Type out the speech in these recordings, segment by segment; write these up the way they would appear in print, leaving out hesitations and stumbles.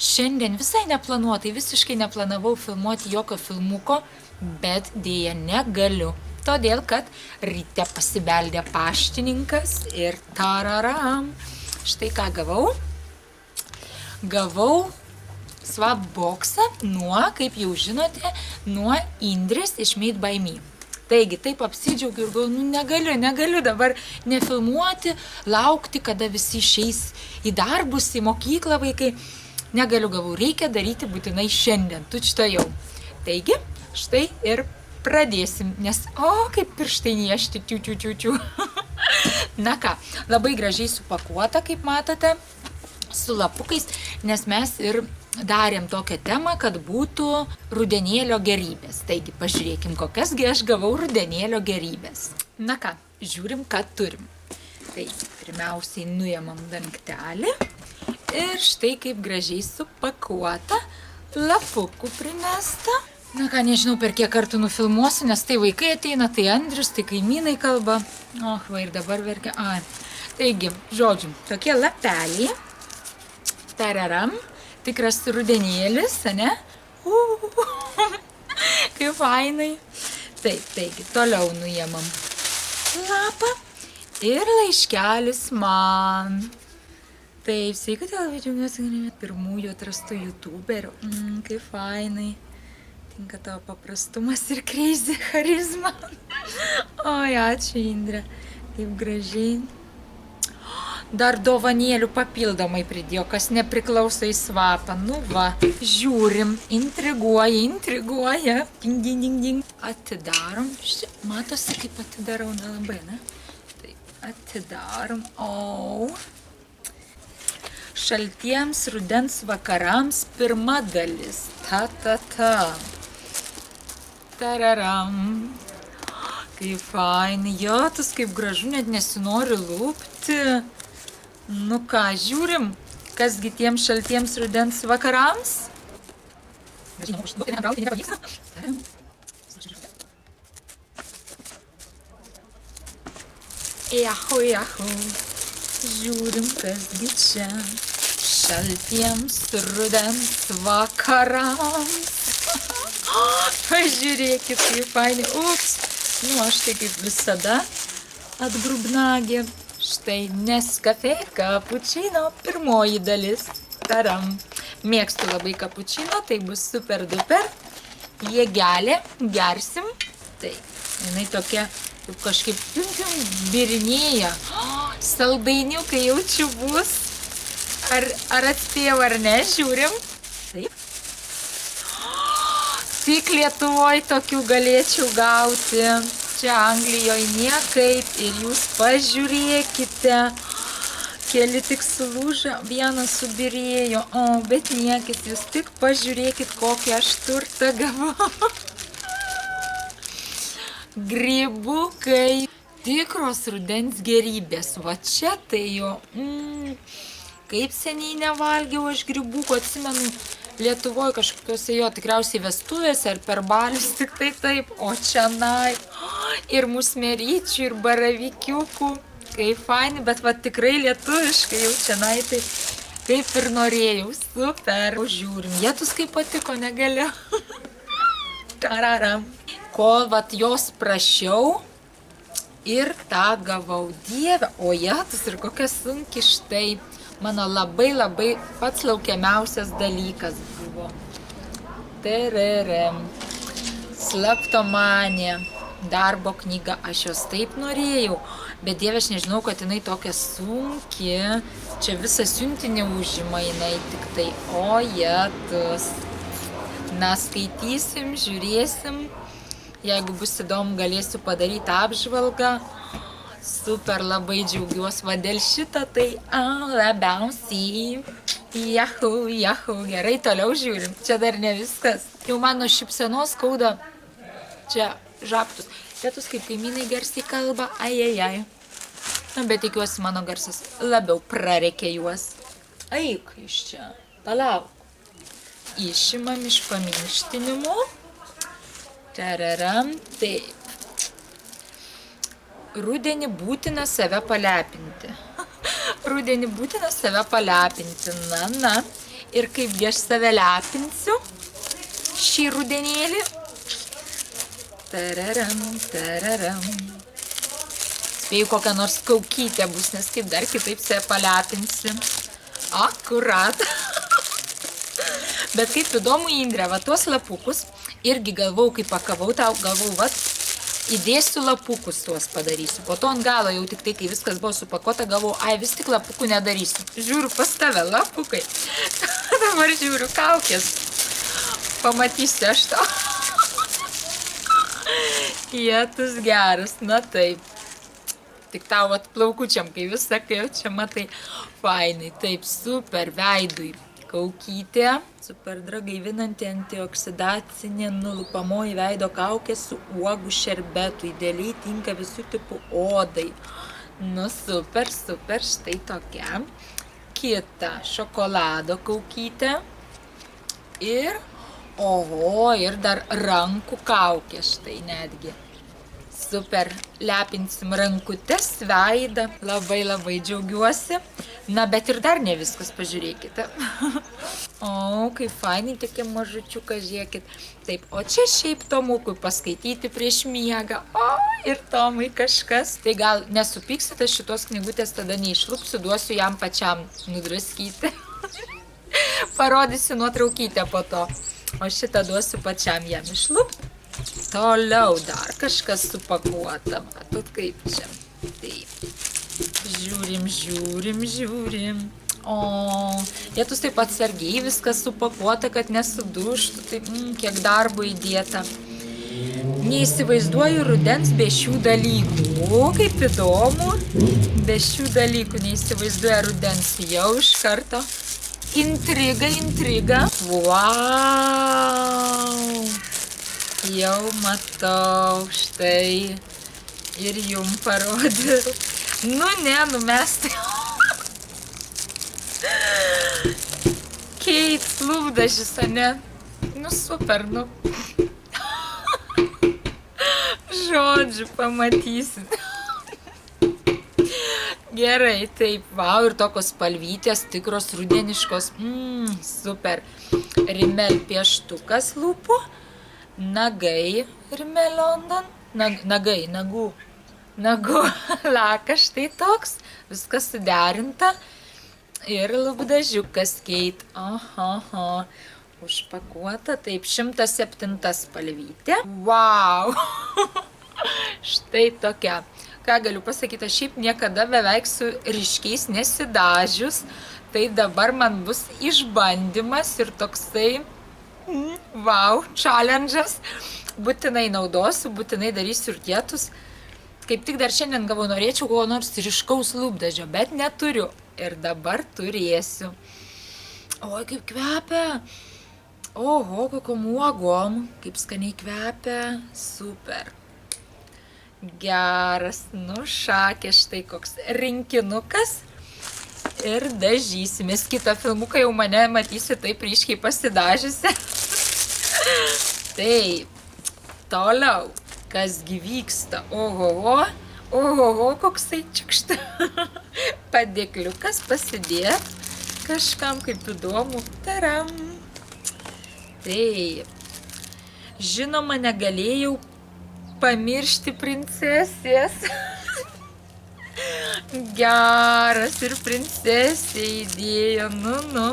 Šiandien visai neplanuotai, visiškai neplanavau filmuoti jokio filmuko, bet dėja negaliu. Todėl, kad ryte pasibeldė paštininkas ir tararam. Štai ką gavau. Gavau swapboxą nuo, kaip jau žinote, nuo Indrės iš Made by Me. Taigi, taip apsidžiaugiu ir galvoju, negaliu dabar nefilmuoti, laukti, kada visi išeis į darbus, į mokyklą vaikai. Negaliu, gavau, reikia daryti būtinai šiandien, tučto jau. Taigi, štai ir pradėsim, nes, kaip pirštai niešti, tiu. Na ką, labai gražiai supakuota, kaip matote, su lapukais, nes mes ir darėm tokią temą, kad būtų rudenėlio gerybės. Taigi, pažiūrėkim, kokiasgi aš gavau rudenėlio gerybės. Na ką, žiūrim, ką turim. Tai pirmiausiai nuėmam dangtelį ir štai kaip gražiai supakuota, lapukų primesta. Na ką, nežinau, per kiek kartų nufilmuosiu, nes tai vaikai ateina, tai Andrius, tai kaimynai kalba. Va ir dabar verkia. Taigi, žodžiu, tokie lapeliai. Tararam. Tikras rudenėlis, ne? Kaip fainai. Taip, taigi, toliau nuėmam lapą ir laiškelis man. Taip, sveiki, labai džiaugiuosi, pirmųjų atrastų youtuberių. Kaip fainai. Tinka tavo paprastumas ir crazy charizma. Oi, ačiū, Indrė. Kaip gražiai. Dar dovanėlių papildomai pridėjo, kas nepriklauso į svapą. Nu va, žiūrim, intriguoja. Ding. Atidarom. Matosi, kaip atidarau, nelabai, ne? Taip, atidarom. Šaltiems rudens vakarams pirma dalis. Ta. Tararam. Kaip fainai. Jotus, kaip gražu, net nesinori lūpti. Nu ką, žiūrim, kasgi tiems šaltiems rudens vakarams. Jahu. Žiūrim, kasgi čia šaltiems rudens vakarams. Pažiūrėkit, kaip fainai. Ups, aš tai kaip visada atgrubnagė. Štai Nescafe kapučino pirmoji dalis. Taram. Mėgstu labai kapučino, tai bus super duper. Jėgelė, gersim. Tai, jinai tokia kažkaip birinėja. Saldainiukai jaučiu bus. Ar atspėjau ar ne, žiūrim. Taip. Tik Lietuvoj tokių galėčiau gauti. Čia Anglijoje niekaip ir jūs pažiūrėkite, keli tik sulūža, vienas subirėjo, bet niekis, jūs tik pažiūrėkit, kokį aš turtą gavau. Grybukai, tikros rudens gerybės, va čia tai jo, kaip seniai nevalgiau aš grybukų, atsimenu, Lietuvoje kažkokiuose jo tikriausiai vestuvėse ar per balius, tik tai taip, o čianai ir musmeryčių, ir baravykiukų, kaip faini, bet va tikrai lietuviškai jau čianai, tai kaip ir norėjau, super, žiūrim, jėtus kaip patiko, negaliu. Tararam. Kol vat jos prašiau ir tą gavau, dieve, o jėtus ir kokia sunki štai. Mano labai pats laukiamiausias dalykas buvo. Tererem. Slaptomanė. Darbo knyga. Aš jos taip norėjau. Bet dieve, aš nežinau, kad jinai tokia sunki. Čia visą siuntinį užima jinai tik tai. O jėtus. Na, skaitysim, žiūrėsim. Jeigu bus įdomu, galėsiu padaryti apžvalgą. Super, labai džiaugiuosi, va dėl šito tai labiausiai. Jahu, gerai, toliau žiūrim, čia dar ne viskas. Jau mano šypsenos skauda, čia žabtus. Tėtus kaip kaimynai garsiai kalba, ai. Na, bet tikiuosi mano garsas labiau prarekė juos. Eik iš čia, palauk. Išimam iš paminkštinimų. Tararam, taip. Rudenį būtina save palepinti. Na. ir kaipgi aš save lepinsiu šį rudenėlį. Tararam, tararam. Spėju, kokia nors kaukytė bus, nes kaip dar kitaip save palepinsi. Akurat. Bet kaip įdomu, Indre, va tuos lapukus irgi galvau, kai pakavau tau, galvau, va, įdėsiu lapukus tuos padarysiu. Po to ant galo jau tik tai, kai viskas buvo supakota, galvau, ai, vis tik lapukų nedarysiu. Žiūriu pas tave, lapukai. Dabar žiūriu, kaukės. Pamatysi aš to. Jėtus geras, na taip. Tik tau vat plaukučiam, kai vis sakai, čia matai, fainai, taip, super, veidui. Kaukytė, super gaivinanti antioksidacinė nulupamoji veido kaukė su uogų šerbetu. Idealiai tinka visų tipų odai. Nu, super, super, štai tokia. Kita šokolado kaukytė. Ir, oho, ir dar rankų kaukė, štai netgi. Super, lepinsim rankutes, veidą. Labai labai džiaugiuosi. Na, bet ir dar ne viskas, pažiūrėkite. O, kaip fainai, tokie mažučiukas, žiūrėkit. Taip, o čia šiaip Tomukui paskaityti prieš miegą. O, ir Tomui kažkas. Tai gal nesupyksite, šitos knygutės tada neišlupsiu, duosiu jam pačiam nudraskyti. Parodysiu nuotraukytę po to. O šitą duosiu pačiam jam išlupti. Toliau dar kažkas supakuota. Matot kaip čia. Taip. Žiūrim, žiūrim, žiūrim. O, jėtus taip atsargiai viskas supakuota, kad nesuduštų. Taip, kiek darbo įdėta. Neįsivaizduoju rudens be šių dalykų. O, kaip įdomu. Be šių dalykų neįsivaizduoju rudens jau iš karto. Intriga, intriga. Wow. Jau matau, štai. Ir jum parodžiau. Nu ne, nu mes tai. Keit, lūpdažis, ane? Nu super, nu. Žodžiu, pamatysit. Gerai, taip, vau, ir tokios spalvytės, tikros rudeniškos. Super. Rimel pieštukas lūpų. Nagai Rimel London. Nagai, nagų. Nagų lakas štai toks, viskas suderinta ir lūpdažiukas Keit. Aha, užpakuota, taip, 107 spalvytė. Wow, štai tokia. Ką galiu pasakyti, aš šiaip niekada beveik su ryškiais nesidažius, tai dabar man bus išbandymas ir toksai, wow, challenge'as. Būtinai naudosiu, būtinai darysiu ir dėtus. Kaip tik dar šiandien gavau, norėčiau ko nors ryškaus lūpdažio, bet neturiu. Ir dabar turėsiu. Oi, kaip kvepia. Oho, kokiom uogom. Kaip skaniai kvepia. Super. Geras. Nu, šakė štai koks rinkinukas. Ir dažysimės. Kitą filmuką jau mane matysi taip ryškiai pasidažysi. Taip. Toliau. Kasgi vyksta? Oho, koksai čikšta. Padėkliukas pasidėt. Kažkam kaip įdomu. Taram. Taip. Žinoma, negalėjau pamiršti princesės. Geras ir princesė įdėjo. Nu.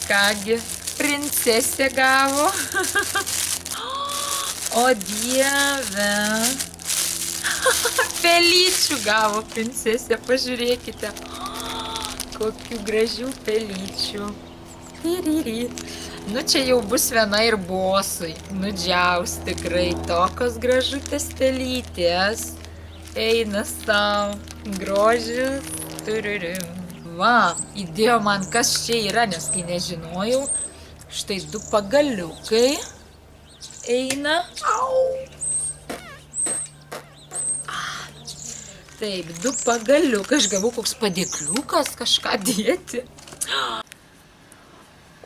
Kągi, princesė gavo. O dieve. Pelyčių gavo princesė, pažiūrėkite. Kokių gražių pelyčių. Nu čia jau bus viena ir bosui. Nudžiaus tikrai tokios gražutės pelytės. Eina savo. Grožis. Turirim. Va, įdėjo man kas čia yra, nes kai nežinojau. Štai 2 pagaliukai. Eina. Taip, 2 pagaliukai. Aš gavau koks padėkliukas kažką dėti.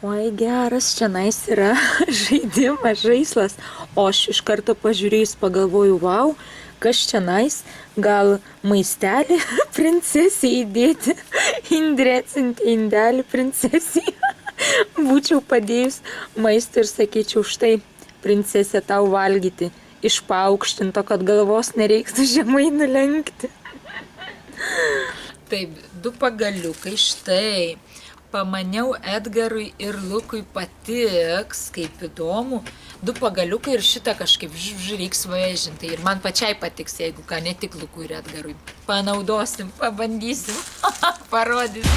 Oi, geras, čianais yra žaidimas, žaislas. O aš iš karto pažiūrėjus pagalvoju, wow, kas čianais, gal maistelį princesijai įdėti. Indrė atsiuntė indelį princesijai. būčiau padėjus maistą ir sakyčiau, štai, princesė, tau valgyti iš paaukštinto, kad galvos nereiktų žemai nulenkti. Taip, 2 pagaliukai, štai. Pamaniau, Edgarui ir Lukui patiks, kaip įdomu. 2 pagaliukai ir šitą kažkaip reiks važinti. Ir man pačiai patiks, jeigu ką, ne tik Lukui ir Edgarui. Panaudosim, pabandysim, parodysim.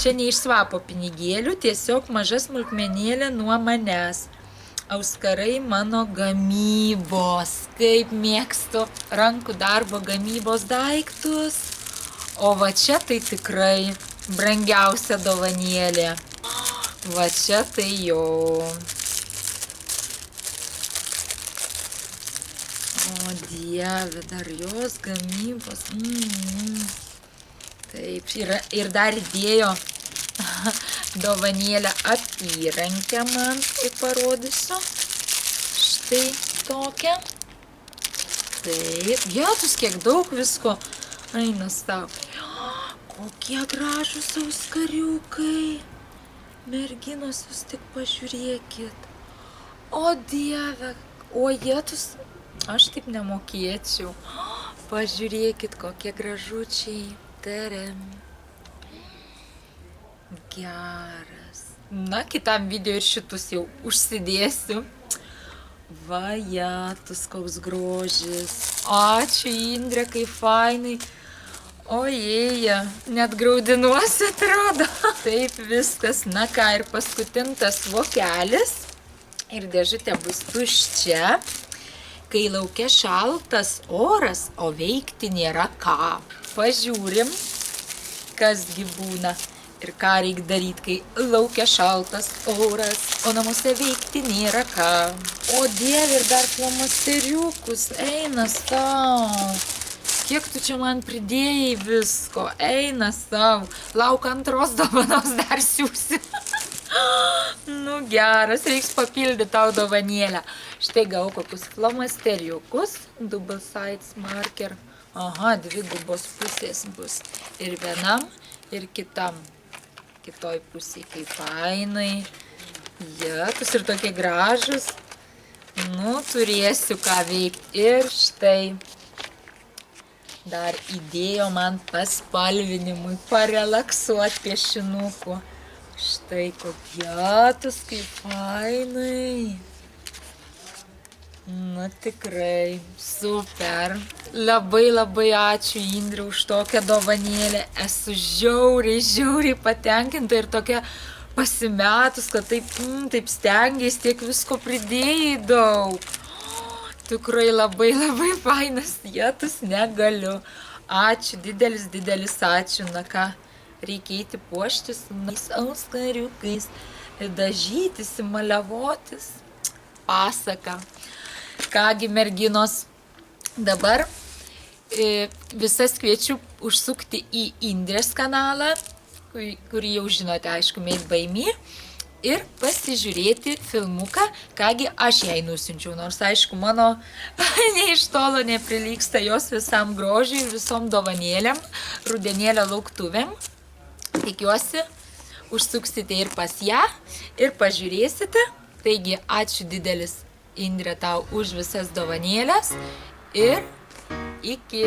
Čia neišsvapo pinigėlių, tiesiog maža smulkmenėlė nuo manęs. Auskarai mano gamybos, kaip mėgstu rankų darbo gamybos daiktus. O va čia tai tikrai brangiausia dovanėlė. Va čia tai jau. O Dieve, dar jos gamybos. Taip, ir dar įdėjo dovanėlę apyrankę man, kaip parodysiu. Štai tokia. Taip, jėtus, kiek daug visko. Eina stau. Kokie gražūs auskariukai. Merginos, jūs tik pažiūrėkit. O Dieve, o jėtus, aš taip nemokėčiau. Pažiūrėkit, kokie gražučiai. Taram. Geras. Na, kitam video ir šitus jau užsidėsiu. Va, jėtus, koks grožis. Ačiū, Indrė, kaip fainai. Ojėja, net graudinuosi atrodo. Taip viskas. Na ką, ir paskutintas vokelis. Ir dėžutė bus tuščia. Kai laukia šaltas oras, o veikti nėra ką. Pažiūrim, kasgi būna ir ką reikia daryti, kai laukia šaltas oras, o namuose veikti nėra ką. O Dieve, ir dar flomasteriukus, eina sau. Kiek tu čia man pridėjai visko, eina sau. Lauk antros dovanos dar siūsi. Nu geras, reiks papildyti tau dovanėlę. Štai gau kokius flomasteriukus, double sides marker. Aha, 2 pusės bus. Ir vienam, ir kitam. Kitoj pusėje kaip fainai. Jėtus, ir tokie gražus. Nu, turėsiu ką veikti. Ir štai. Dar įdėjo man paspalvinimui, parelaksuoti piešinukų. Štai kokiatus, kaip fainai. Na tikrai, super. Labai ačiū Indrė už tokią dovanėlę. Esu žiauriai patenkinta ir tokia pasimetus, kad taip stengiais, tiek visko pridėjai daug. Tikrai labai fainas, jėtus, negaliu. Ačiū, didelis ačiū. Na ką, reikia eiti puoštis su auskariukais, dažytis, maliavotis. Pasaka. Kągi, merginos, dabar visas kviečiu užsukti į Indrės kanalą, kurį jau žinote, aišku, Made by Me, ir pasižiūrėti filmuką, kągi aš jai nusiunčiau, nors, aišku, mano nei iš tolo neprilygsta jos visam grožiui ir visom dovanėlėm, rudenėlio lauktuvėm. Tikiuosi, užsuksite ir pas ją ir pažiūrėsite. Taigi, ačiū didelis, Indrė, tau už visas dovanėlės ir iki.